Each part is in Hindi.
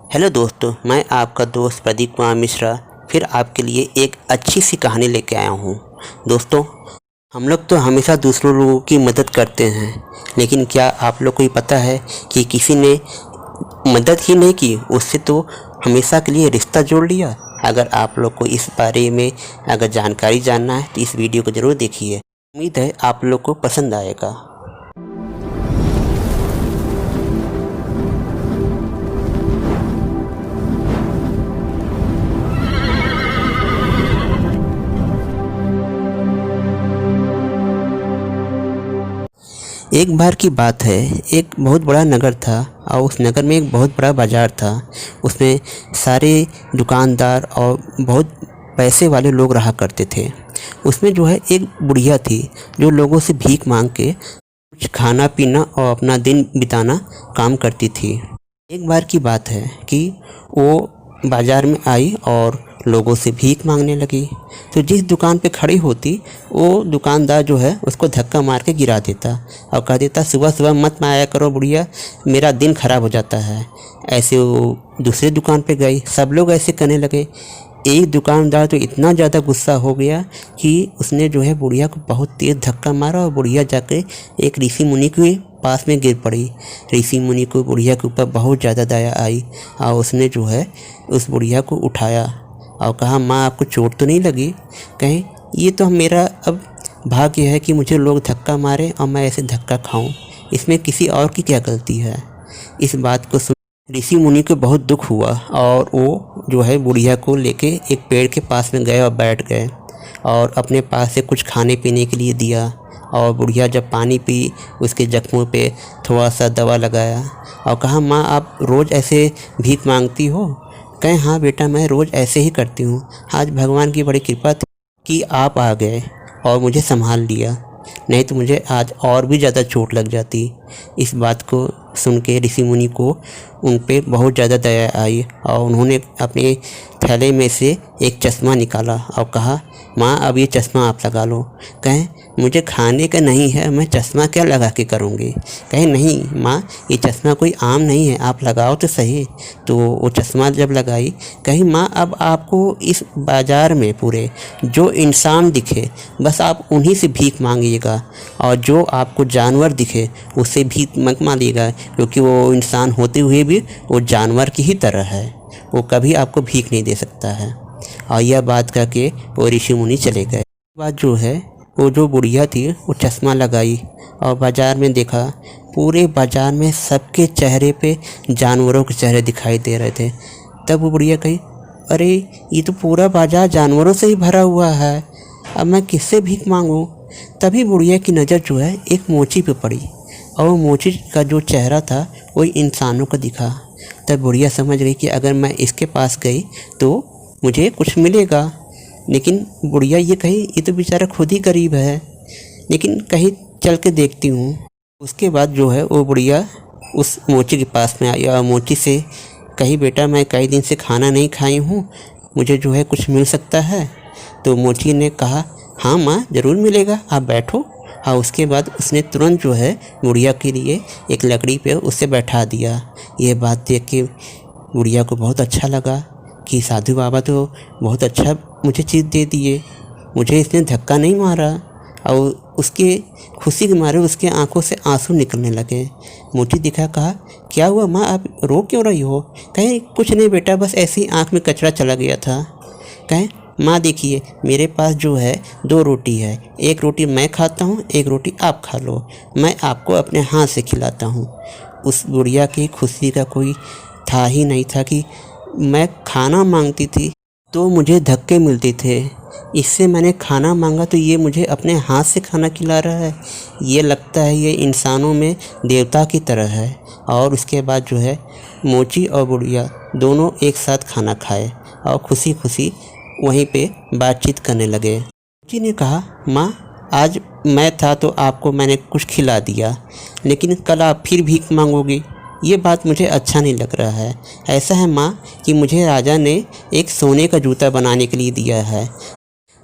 हेलो दोस्तों, मैं आपका दोस्त प्रदीप कुमार मिश्रा फिर आपके लिए एक अच्छी सी कहानी लेके आया हूँ। दोस्तों, हम लोग तो हमेशा दूसरों लोगों की मदद करते हैं, लेकिन क्या आप लोग को ये पता है कि किसी ने मदद ही नहीं की, उससे तो हमेशा के लिए रिश्ता जोड़ लिया। अगर आप लोग को इस बारे में अगर जानकारी जानना है तो इस वीडियो को ज़रूर देखिए। उम्मीद है आप लोग को पसंद आएगा। एक बार की बात है, एक बहुत बड़ा नगर था और उस नगर में एक बहुत बड़ा बाज़ार था। उसमें सारे दुकानदार और बहुत पैसे वाले लोग रहा करते थे। उसमें जो है एक बुढ़िया थी जो लोगों से भीख मांग के कुछ खाना पीना और अपना दिन बिताना काम करती थी। एक बार की बात है कि वो बाज़ार में आई और लोगों से भीख मांगने लगी। तो जिस दुकान पे खड़ी होती वो दुकानदार जो है उसको धक्का मार के गिरा देता और कह देता, सुबह सुबह मत आया करो बुढ़िया, मेरा दिन ख़राब हो जाता है। ऐसे वो दूसरे दुकान पे गई, सब लोग ऐसे करने लगे। एक दुकानदार तो इतना ज़्यादा गुस्सा हो गया कि उसने जो है बुढ़िया को बहुत तेज़ धक्का मारा और बुढ़िया जाके एक ऋषि मुनि के पास में गिर पड़ी। ऋषि मुनि को बुढ़िया के ऊपर बहुत ज़्यादा दया आई और उसने जो है उस बुढ़िया को उठाया और कहा, माँ आपको चोट तो नहीं लगी? कहें, ये तो मेरा अब भाग्य है कि मुझे लोग धक्का मारे और मैं ऐसे धक्का खाऊं, इसमें किसी और की क्या गलती है। इस बात को सुन ऋषि मुनि को बहुत दुख हुआ और वो जो है बुढ़िया को लेके एक पेड़ के पास में गए और बैठ गए और अपने पास से कुछ खाने पीने के लिए दिया। और बुढ़िया जब पानी पी, उसके जख्मों पे थोड़ा सा दवा लगाया और कहा, माँ आप रोज़ ऐसे भीख मांगती हो? कहें, हाँ बेटा, मैं रोज़ ऐसे ही करती हूँ। आज भगवान की बड़ी कृपा थी कि आप आ गए और मुझे संभाल लिया, नहीं तो मुझे आज और भी ज़्यादा चोट लग जाती। इस बात को सुन के ऋषि मुनि को उन पे बहुत ज़्यादा दया आई और उन्होंने अपने थैले में से एक चश्मा निकाला और कहा, माँ अब ये चश्मा आप लगा लो। कहें, मुझे खाने का नहीं है, मैं चश्मा क्या लगा के करूँगी? कहें, नहीं माँ, ये चश्मा कोई आम नहीं है, आप लगाओ तो सही। तो वो चश्मा जब लगाई, कही, माँ अब आपको इस बाज़ार में पूरे जो इंसान दिखे बस आप उन्हीं से भीख मांगिएगा और जो आपको जानवर दिखे उससे भीख मत मांगिएगा, क्योंकि वो इंसान होते हुए भी वो जानवर की ही तरह है, वो कभी आपको भीख नहीं दे सकता है। और यह बात कह के वो ऋषि मुनि चले गए। बात जो है, वो जो बुढ़िया थी वो चश्मा लगाई और बाज़ार में देखा, पूरे बाज़ार में सबके चेहरे पे जानवरों के चेहरे दिखाई दे रहे थे। तब वो बुढ़िया कही, अरे ये तो पूरा बाज़ार जानवरों से ही भरा हुआ है, अब मैं किससे भीख मांगूं? तभी बुढ़िया की नज़र जो है एक मोची पे पड़ी और वो मोची का जो चेहरा था वो इंसानों का दिखा। तब बुढ़िया समझ गई कि अगर मैं इसके पास गई तो मुझे कुछ मिलेगा। लेकिन बुढ़िया ये कही, ये तो बेचारा खुद ही गरीब है, लेकिन कहीं चल के देखती हूँ। उसके बाद जो है वो बुढ़िया उस मोची के पास में आई और मोची से कही, बेटा मैं कई दिन से खाना नहीं खाई हूँ, मुझे जो है कुछ मिल सकता है? तो मोची ने कहा, हाँ माँ ज़रूर मिलेगा, आप बैठो। और उसके बाद उसने तुरंत जो है बुढ़िया के लिए एक लकड़ी पे उससे बैठा दिया। ये बात देख के बुढ़िया को बहुत अच्छा लगा कि साधु बाबा तो बहुत अच्छा मुझे चीज़ दे दिए, मुझे इसने धक्का नहीं मारा। और उसके खुशी के मारे उसके आंखों से आंसू निकलने लगे। मोची दिखा, कहा, क्या हुआ माँ, आप रो क्यों रही हो? कहे, कुछ नहीं बेटा, बस ऐसी आँख में कचरा चला गया था। कहें, माँ देखिए मेरे पास जो है 2 रोटी है, एक रोटी मैं खाता हूँ, एक रोटी आप खा लो, मैं आपको अपने हाथ से खिलाता हूँ। उस बुढ़िया की खुशी का कोई था ही नहीं था कि मैं खाना मांगती थी तो मुझे धक्के मिलते थे, इससे मैंने खाना मांगा तो ये मुझे अपने हाथ से खाना खिला रहा है। ये लगता है ये इंसानों में देवता की तरह है। और उसके बाद जो है मोची और बुढ़िया दोनों एक साथ खाना खाए और खुशी खुशी वहीं पे बातचीत करने लगे। मोची ने कहा, माँ आज मैं था तो आपको मैंने कुछ खिला दिया, लेकिन कल आप फिर भीख मांगोगी, ये बात मुझे अच्छा नहीं लग रहा है। ऐसा है माँ कि मुझे राजा ने एक सोने का जूता बनाने के लिए दिया है,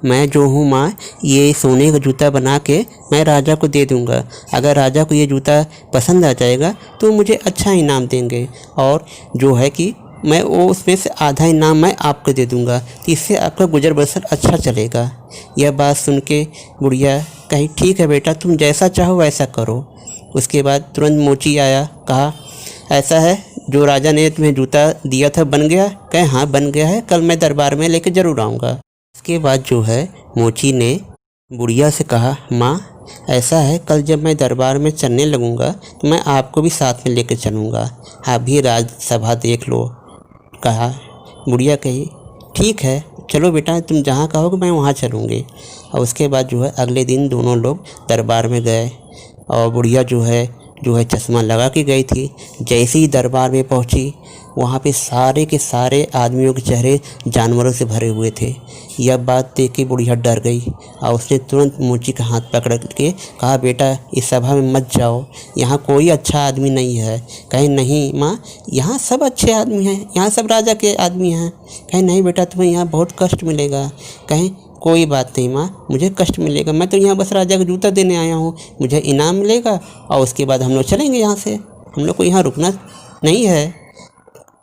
मैं जो हूँ माँ, ये सोने का जूता बना के मैं राजा को दे दूँगा। अगर राजा को ये जूता पसंद आ जाएगा तो मुझे अच्छा इनाम देंगे। और जो है कि मैं वो उसमें से आधा इनाम मैं आपको दे दूँगा, तो इससे आपका गुजर बसर अच्छा चलेगा। यह बात सुन के बुढ़िया कही ठीक है बेटा, तुम जैसा चाहो वैसा करो। उसके बाद तुरंत मोची आया, कहा ऐसा है जो राजा ने तुम्हें जूता दिया था बन गया? कहे हाँ बन गया है, कल मैं दरबार में लेकर ज़रूर आऊँगा। इसके बाद जो है मोची ने बुढ़िया से कहा माँ ऐसा है, कल जब मैं दरबार में चलने लगूँगा तो मैं आपको भी साथ में लेकर चलूँगा, आप भी राजसभा देख लो। कहा बुढ़िया कही ठीक है चलो बेटा, तुम जहाँ कहोगे मैं वहाँ चलूँगी। और उसके बाद जो है अगले दिन दोनों लोग दरबार में गए और बुढ़िया जो है चश्मा लगा के गई थी। जैसे ही दरबार में पहुंची, वहाँ पे सारे के सारे आदमियों के चेहरे जानवरों से भरे हुए थे। यह बात देख के बुढ़िया डर गई और उसने तुरंत मोची का हाथ पकड़ के कहा बेटा इस सभा में मत जाओ, यहाँ कोई अच्छा आदमी नहीं है। कहे नहीं माँ, यहाँ सब अच्छे आदमी हैं, यहाँ सब राजा के आदमी हैं। कहे नहीं बेटा, तुम्हें यहाँ बहुत कष्ट मिलेगा। कहें कोई बात नहीं माँ, मुझे कष्ट मिलेगा, मैं तो यहाँ बस राजा का जूता देने आया हूँ, मुझे इनाम मिलेगा और उसके बाद हम लोग चलेंगे यहाँ से, हम लोग को यहाँ रुकना नहीं है।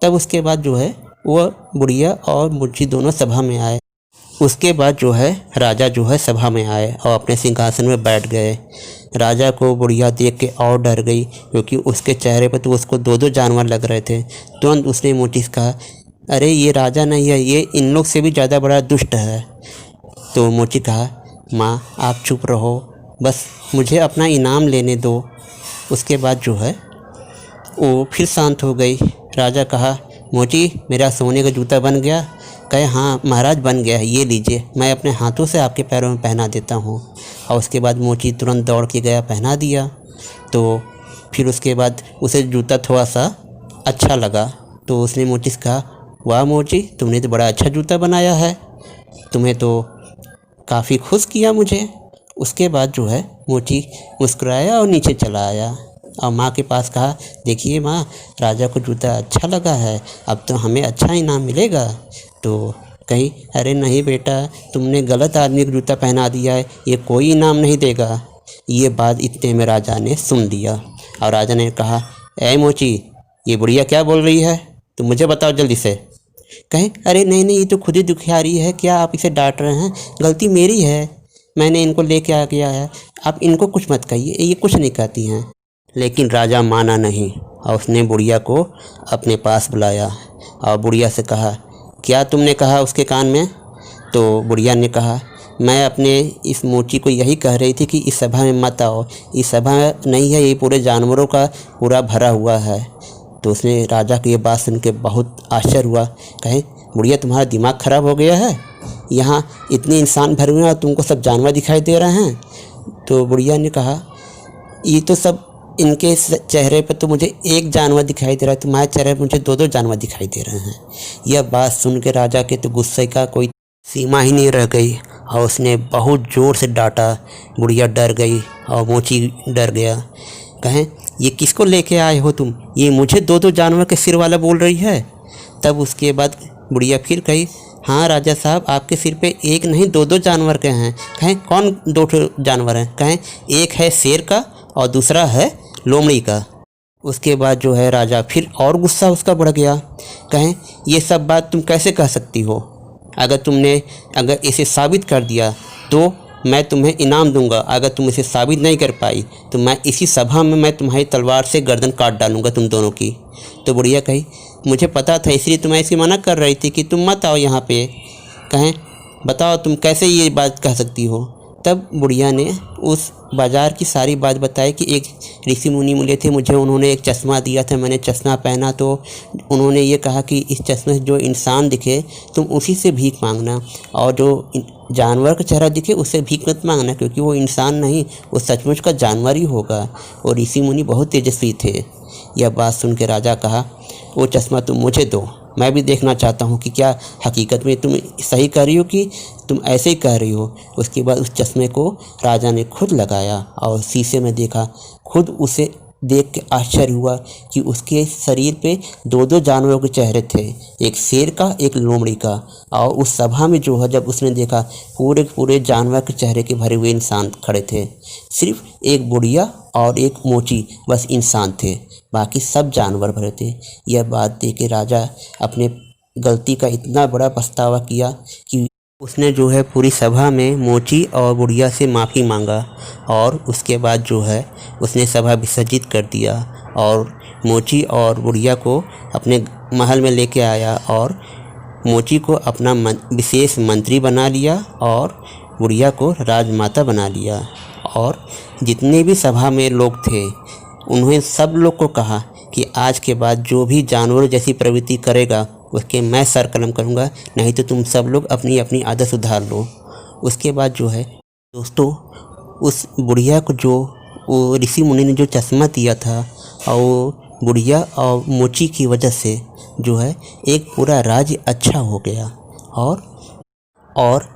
तब उसके बाद जो है वह बुढ़िया और मुंशी दोनों सभा में आए। उसके बाद जो है राजा जो है सभा में आए और अपने सिंहासन में बैठ गए। राजा को बुढ़िया देख के और डर गई, क्योंकि उसके चेहरे पर तो उसको दो दो जानवर लग रहे थे। तुरंत उसने मोची से कहा अरे ये राजा नहीं है, ये इन लोग से भी ज़्यादा बड़ा दुष्ट है। तो मोची कहा माँ आप चुप रहो, बस मुझे अपना इनाम लेने दो। उसके बाद जो है वो फिर शांत हो गई। राजा कहा मोची मेरा सोने का जूता बन गया? कहे हाँ महाराज बन गया है, ये लीजिए, मैं अपने हाथों से आपके पैरों में पहना देता हूँ। और उसके बाद मोची तुरंत दौड़ के गया, पहना दिया। तो फिर उसके बाद उसे जूता थोड़ा सा अच्छा लगा, तो उसने मोची से कहा वाह मोची, तुमने तो बड़ा अच्छा जूता बनाया है, तुम्हें तो काफ़ी खुश किया मुझे। उसके बाद जो है मोची मुस्कुराया और नीचे चला आया और माँ के पास कहा देखिए माँ, राजा को जूता अच्छा लगा है, अब तो हमें अच्छा इनाम मिलेगा। तो कही अरे नहीं बेटा, तुमने गलत आदमी को जूता पहना दिया है, ये कोई इनाम नहीं देगा। ये बात इतने में राजा ने सुन लिया और राजा ने कहा ऐ मोची, ये बुढ़िया क्या बोल रही है, तुम मुझे बताओ जल्दी से। कहे अरे नहीं नहीं, ये तो खुद ही दुखियारी है, क्या आप इसे डांट रहे हैं, गलती मेरी है, मैंने इनको लेके आ गया है, आप इनको कुछ मत कहिए, ये कुछ नहीं कहती हैं। लेकिन राजा माना नहीं और उसने बुढ़िया को अपने पास बुलाया और बुढ़िया से कहा क्या तुमने कहा उसके कान में? तो बुढ़िया ने कहा मैं अपने इस मोची को यही कह रही थी कि इस सभा में मत आओ, इस सभा नहीं है, ये पूरे जानवरों का पूरा भरा हुआ है। तो उसने राजा की ये बात सुन के बहुत आश्चर्य हुआ। कहे बुढ़िया तुम्हारा दिमाग ख़राब हो गया है, यहाँ इतने इंसान भरे हुए हैं और तुमको सब जानवर दिखाई दे रहे हैं? तो बुढ़िया ने कहा ये तो सब इनके चेहरे पर तो मुझे एक जानवर दिखाई दे रहा है, तुम्हारे चेहरे पर मुझे दो दो जानवर दिखाई दे रहे हैं। यह बात सुन के राजा के तो गुस्से का कोई सीमा ही नहीं रह गई और उसने बहुत ज़ोर से डांटा। बुढ़िया डर गई और मोची डर गया। कहें ये किसको लेके आए हो तुम, ये मुझे दो दो जानवर के सिर वाला बोल रही है? तब उसके बाद बुढ़िया फिर कही हाँ राजा साहब, आपके सिर पे एक नहीं दो दो जानवर के हैं। कहें कौन दो जानवर हैं? कहें एक है शेर का और दूसरा है लोमड़ी का। उसके बाद जो है राजा फिर और गुस्सा उसका बढ़ गया। कहें ये सब बात तुम कैसे कह सकती हो, अगर इसे साबित कर दिया तो मैं तुम्हें इनाम दूंगा, अगर तुम इसे साबित नहीं कर पाई तो मैं इसी सभा में मैं तुम्हारी तलवार से गर्दन काट डालूंगा तुम दोनों की। तो बुढ़िया कही मुझे पता था, इसलिए तो मैं इसकी मना कर रही थी कि तुम मत आओ यहाँ पे। कहें बताओ तुम कैसे ये बात कह सकती हो? तब बुढ़िया ने उस बाज़ार की सारी बात बताई कि एक ऋषि मुनि मिले थे मुझे, उन्होंने एक चश्मा दिया था, मैंने चश्मा पहना तो उन्होंने ये कहा कि इस चश्मे से जो इंसान दिखे तुम उसी से भीख मांगना, और जो जानवर का चेहरा दिखे उससे भीख मत मांगना, क्योंकि वो इंसान नहीं, वो सचमुच का जानवर ही होगा। और ऋषि मुनि बहुत तेजस्वी थे। यह बात सुन के राजा कहा वो चश्मा तुम मुझे दो, मैं भी देखना चाहता हूँ कि क्या हकीकत में तुम सही कह रही हो कि तुम ऐसे ही कह रही हो। उसके बाद उस चश्मे को राजा ने खुद लगाया और शीशे में देखा, खुद उसे देख के आश्चर्य हुआ कि उसके शरीर पे दो दो जानवरों के चेहरे थे, एक शेर का, एक लोमड़ी का। और उस सभा में जो है जब उसने देखा, पूरे पूरे जानवर के चेहरे के भरे हुए इंसान खड़े थे। सिर्फ एक बुढ़िया और एक मोची बस इंसान थे, बाकी सब जानवर भरे थे। यह बात देख के राजा अपने गलती का इतना बड़ा पछतावा किया कि उसने जो है पूरी सभा में मोची और बुढ़िया से माफ़ी मांगा। और उसके बाद जो है उसने सभा विसर्जित कर दिया और मोची और बुढ़िया को अपने महल में लेके आया और मोची को अपना विशेष मंत्री बना लिया और बुढ़िया को राजमाता बना लिया। और जितने भी सभा में लोग थे उन्होंने सब लोग को कहा कि आज के बाद जो भी जानवर जैसी प्रवृत्ति करेगा उसके मैं सर कलम करूँगा, नहीं तो तुम सब लोग अपनी अपनी आदत सुधार लो। उसके बाद जो है दोस्तों, उस बुढ़िया को जो वो ऋषि मुनि ने जो चश्मा दिया था और वो बुढ़िया और मोची की वजह से जो है एक पूरा राज्य अच्छा हो गया। और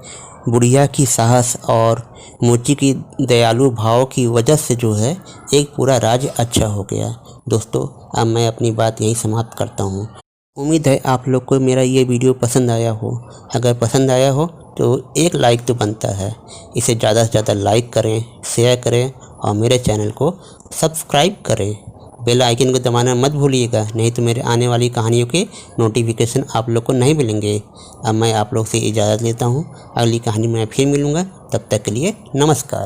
बुढ़िया की साहस और मोची की दयालु भाव की वजह से जो है एक पूरा राज्य अच्छा हो गया। दोस्तों, अब मैं अपनी बात यहीं समाप्त करता हूँ। उम्मीद है आप लोग को मेरा ये वीडियो पसंद आया हो। अगर पसंद आया हो तो एक लाइक तो बनता है। इसे ज़्यादा से ज़्यादा लाइक करें, शेयर करें और मेरे चैनल को सब्सक्राइब करें। बेल आइकन को दबाना मत भूलिएगा, नहीं तो मेरे आने वाली कहानियों के नोटिफिकेशन आप लोग को नहीं मिलेंगे। अब मैं आप लोग से इजाज़त लेता हूँ। अगली कहानी में फिर मिलूँगा, तब तक के लिए नमस्कार।